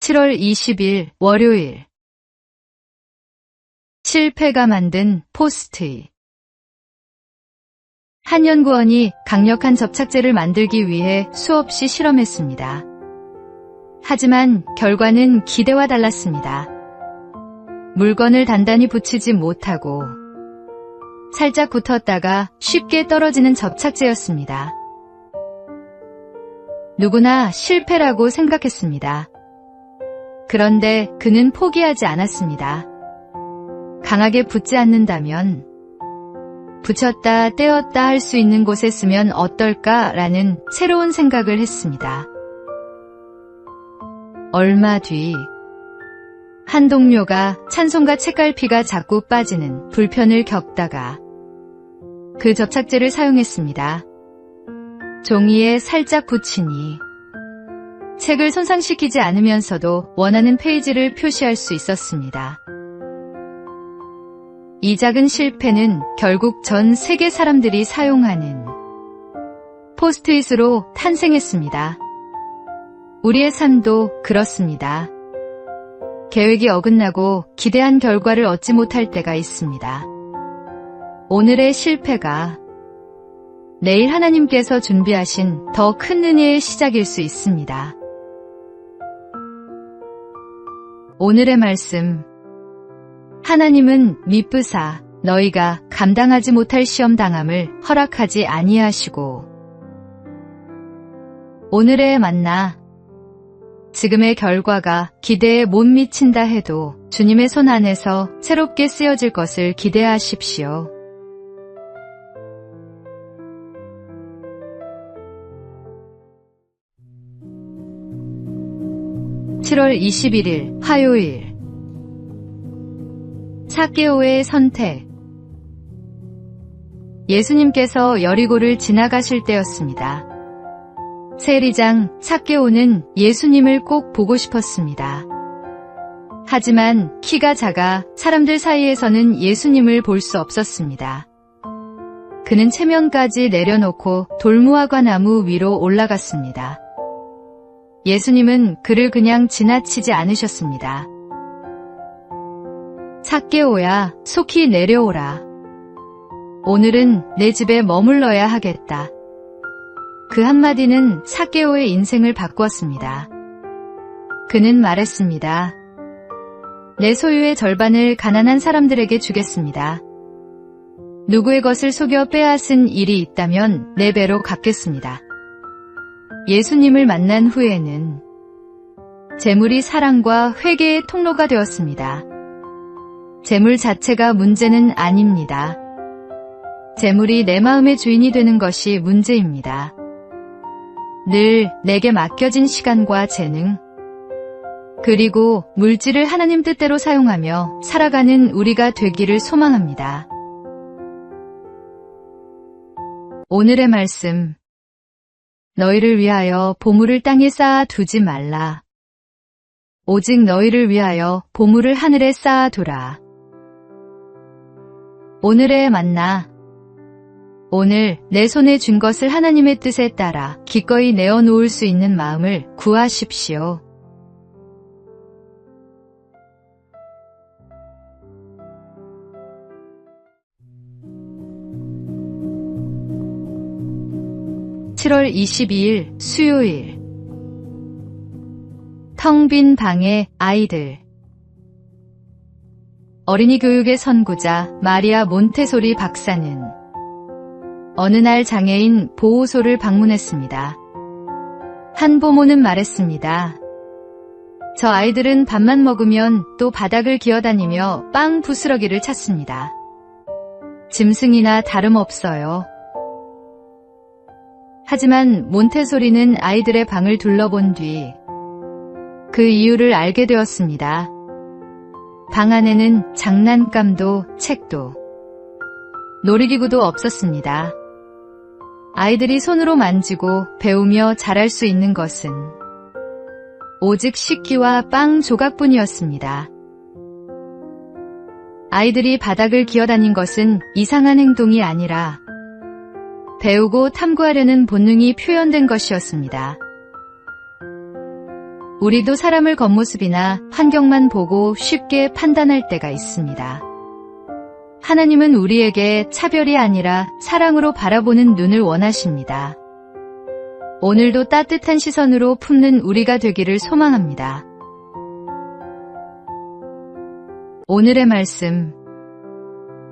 7월 20일 월요일. 실패가 만든 포스트잇. 한 연구원이 강력한 접착제를 만들기 위해 수없이 실험했습니다. 하지만 결과는 기대와 달랐습니다. 물건을 단단히 붙이지 못하고 살짝 붙었다가 쉽게 떨어지는 접착제였습니다. 누구나 실패라고 생각했습니다. 그런데 그는 포기하지 않았습니다. 강하게 붙지 않는다면 붙였다 떼었다 할 수 있는 곳에 쓰면 어떨까라는 새로운 생각을 했습니다. 얼마 뒤 한 동료가 찬송가 책갈피가 자꾸 빠지는 불편을 겪다가 그 접착제를 사용했습니다. 종이에 살짝 붙이니 책을 손상시키지 않으면서도 원하는 페이지를 표시할 수 있었습니다. 이 작은 실패는 결국 전 세계 사람들이 사용하는 포스트잇으로 탄생했습니다. 우리의 삶도 그렇습니다. 계획이 어긋나고 기대한 결과를 얻지 못할 때가 있습니다. 오늘의 실패가 내일 하나님께서 준비하신 더 큰 은혜의 시작일 수 있습니다. 오늘의 말씀. 하나님은 미쁘사 너희가 감당하지 못할 시험 당함을 허락하지 아니하시고. 오늘의 만나. 지금의 결과가 기대에 못 미친다 해도 주님의 손 안에서 새롭게 쓰여질 것을 기대하십시오. (7월 21일) 화요일. 삭개오의 선택. 예수님께서 여리고를 지나가실 때였습니다. 세리장 삭개오는 예수님을 꼭 보고 싶었습니다. 하지만 키가 작아 사람들 사이에서는 예수님을 볼 수 없었습니다. 그는 체면까지 내려놓고 돌무화과 나무 위로 올라갔습니다. 예수님은 그를 그냥 지나치지 않으셨습니다. 삭개오야, 속히 내려오라. 오늘은 내 집에 머물러야 하겠다. 그 한마디는 삭개오의 인생을 바꾸었습니다. 그는 말했습니다. 내 소유의 절반을 가난한 사람들에게 주겠습니다. 누구의 것을 속여 빼앗은 일이 있다면 4배로 갚겠습니다. 예수님을 만난 후에는 재물이 사랑과 회개의 통로가 되었습니다. 재물 자체가 문제는 아닙니다. 재물이 내 마음의 주인이 되는 것이 문제입니다. 늘 내게 맡겨진 시간과 재능, 그리고 물질을 하나님 뜻대로 사용하며 살아가는 우리가 되기를 소망합니다. 오늘의 말씀. 너희를 위하여 보물을 땅에 쌓아 두지 말라. 오직 너희를 위하여 보물을 하늘에 쌓아 두라. 오늘의 만나. 오늘 내 손에 쥔 것을 하나님의 뜻에 따라 기꺼이 내어놓을 수 있는 마음을 구하십시오. (7월 22일) 수요일. 텅 빈 방의 아이들. 어린이 교육의 선구자 마리아 몬테소리 박사는 어느 날 장애인 보호소를 방문했습니다. 한 부모는 말했습니다. 저 아이들은 밥만 먹으면 또 바닥을 기어다니며 빵 부스러기를 찾습니다. 짐승이나 다름없어요. 하지만 몬테소리는 아이들의 방을 둘러본 뒤 그 이유를 알게 되었습니다. 방 안에는 장난감도 책도 놀이기구도 없었습니다. 아이들이 손으로 만지고 배우며 잘할 수 있는 것은 오직 식기와 빵 조각뿐이었습니다. 아이들이 바닥을 기어다닌 것은 이상한 행동이 아니라 배우고 탐구하려는 본능이 표현된 것이었습니다. 우리도 사람을 겉모습이나 환경만 보고 쉽게 판단할 때가 있습니다. 하나님은 우리에게 차별이 아니라 사랑으로 바라보는 눈을 원하십니다. 오늘도 따뜻한 시선으로 품는 우리가 되기를 소망합니다. 오늘의 말씀.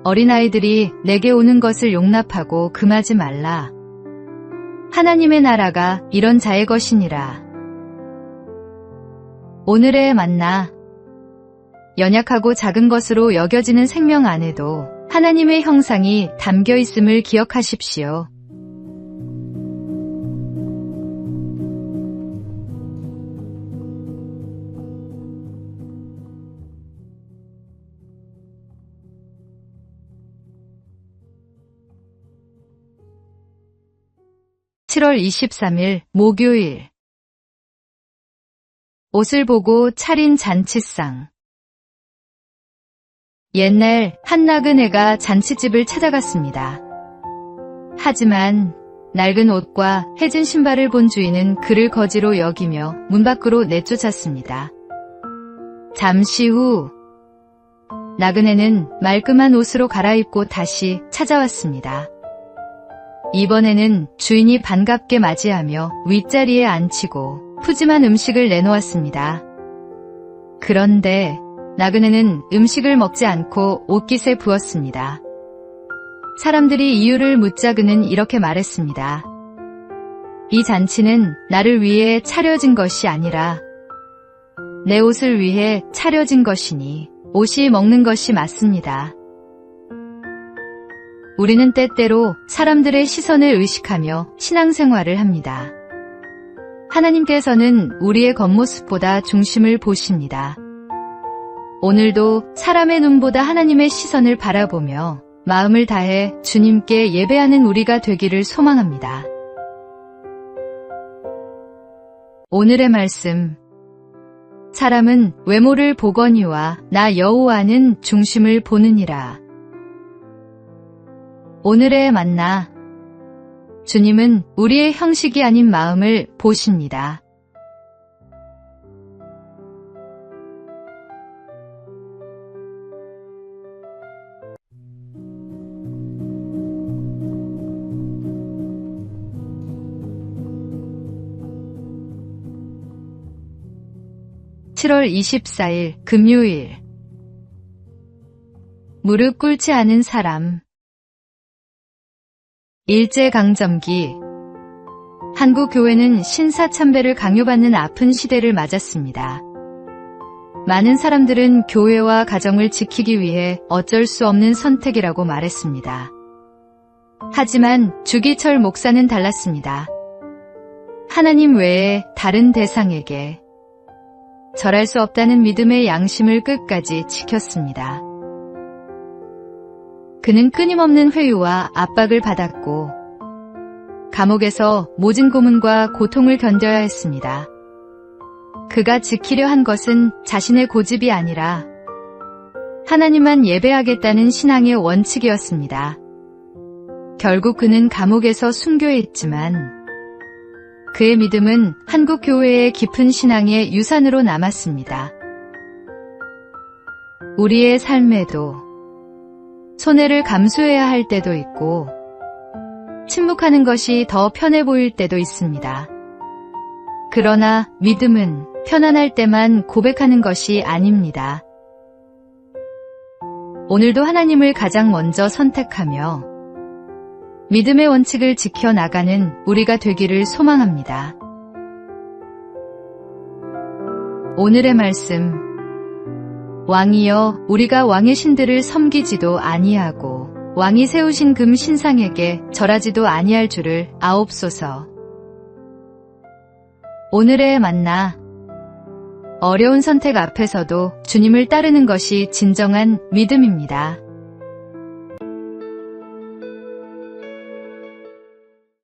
어린아이들이 내게 오는 것을 용납하고 금하지 말라. 하나님의 나라가 이런 자의 것이니라. 오늘의 만나. 연약하고 작은 것으로 여겨지는 생명 안에도 하나님의 형상이 담겨 있음을 기억하십시오. (7월 23일) 목요일. 옷을 보고 차린 잔치상. 옛날 한 나그네가 잔치집을 찾아갔습니다. 하지만 낡은 옷과 해진 신발을 본 주인은 그를 거지로 여기며 문 밖으로 내쫓았습니다. 잠시 후 나그네는 말끔한 옷으로 갈아입고 다시 찾아왔습니다. 이번에는 주인이 반갑게 맞이하며 윗자리에 앉히고 푸짐한 음식을 내놓았습니다. 그런데 나그네는 음식을 먹지 않고 옷깃에 부었습니다. 사람들이 이유를 묻자 그는 이렇게 말했습니다. 이 잔치는 나를 위해 차려진 것이 아니라 내 옷을 위해 차려진 것이니 옷이 먹는 것이 맞습니다. 우리는 때때로 사람들의 시선을 의식하며 신앙생활을 합니다. 하나님께서는 우리의 겉모습보다 중심을 보십니다. 오늘도 사람의 눈보다 하나님의 시선을 바라보며 마음을 다해 주님께 예배하는 우리가 되기를 소망합니다. 오늘의 말씀. 사람은 외모를 보거니와 나 여호와는 중심을 보느니라. 오늘의 만나. 주님은 우리의 형식이 아닌 마음을 보십니다. (7월 24일) 금요일. 무릎 꿇지 않은 사람. 일제강점기. 한국 교회는 신사참배를 강요받는 아픈 시대를 맞았습니다. 많은 사람들은 교회와 가정을 지키기 위해 어쩔 수 없는 선택이라고 말했습니다. 하지만 주기철 목사는 달랐습니다. 하나님 외에 다른 대상에게 절할 수 없다는 믿음의 양심을 끝까지 지켰습니다. 그는 끊임없는 회유와 압박을 받았고 감옥에서 모진 고문과 고통을 견뎌야 했습니다. 그가 지키려 한 것은 자신의 고집이 아니라 하나님만 예배하겠다는 신앙의 원칙이었습니다. 결국 그는 감옥에서 순교했지만 그의 믿음은 한국 교회의 깊은 신앙의 유산으로 남았습니다. 우리의 삶에도 손해를 감수해야 할 때도 있고 침묵하는 것이 더 편해 보일 때도 있습니다. 그러나 믿음은 편안할 때만 고백하는 것이 아닙니다. 오늘도 하나님을 가장 먼저 선택하며 믿음의 원칙을 지켜나가는 우리가 되기를 소망합니다. 오늘의 말씀. 왕이여, 우리가 왕의 신들을 섬기지도 아니하고 왕이 세우신 금 신상에게 절하지도 아니할 줄을 아옵소서. 오늘의 만나. 어려운 선택 앞에서도 주님을 따르는 것이 진정한 믿음입니다.